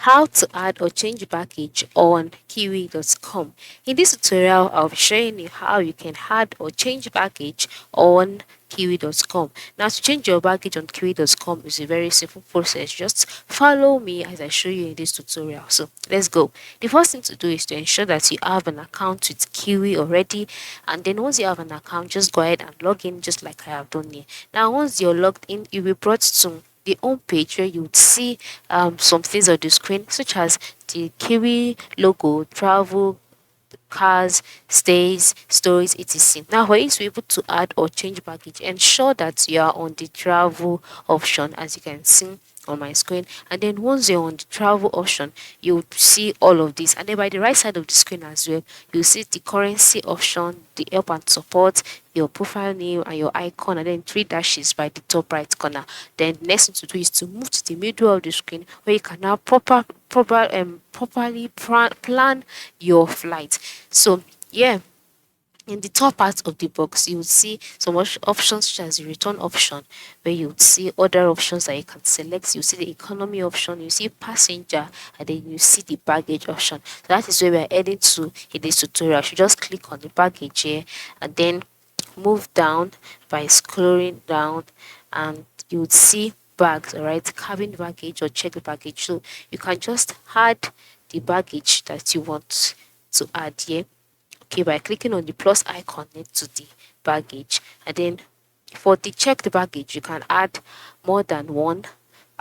How to add or change baggage on Kiwi.com. In this tutorial, I'll be showing you how you can add or change baggage on Kiwi.com. Now, to change your baggage on Kiwi.com is a very simple process. Just follow me as I show you in this tutorial. So let's go. The first thing to do is to ensure that you have an account with Kiwi already, and then once you have an account, just go ahead and log in just like I have done here. Now, once you're logged in, you'll be brought to the home page where you would see some things on the screen, such as the Kiwi logo, travel, cars, stays, stories, etc. Now, for you to be able to add or change baggage, ensure that you are on the travel option, as you can see on my screen. And then once you're on the travel option, you see all of this. And then by the right side of the screen as well, you see the currency option, the help and support, your profile name and your icon, and then three dashes by the top right corner. Then next thing to do is to move to the middle of the screen where you can now properly plan your flight. So yeah, in the top part of the box, you will see so much options such as the return option, where you would see other options that you can select. You see the economy option, you see passenger, and then you see the baggage option. So that is where we are heading to in this tutorial. You should just click on the baggage here and then move down by scrolling down, and you would see bags, all right, cabin baggage or checked baggage. So you can just add the baggage that you want to add here, okay, by clicking on the plus icon next to the baggage. And then for the checked baggage, you can add more than one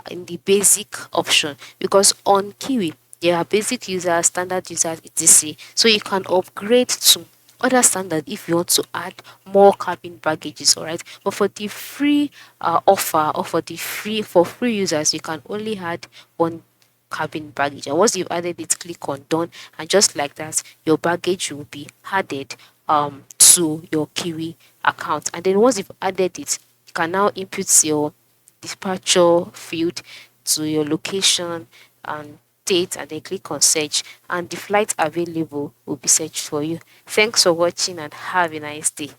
in the basic option, because on Kiwi there are basic users, standard users, etc. So you can upgrade to other standard if you want to add more cabin baggages, all right. But for the free offer, or for the free users, you can only add one cabin baggage. And once you've added it, click on done, and just like that, your baggage will be added to your Kiwi account. And then once you've added it, you can now input your departure field to your location and date, and then click on search, and the flight available will be searched for you. Thanks for watching and have a nice day.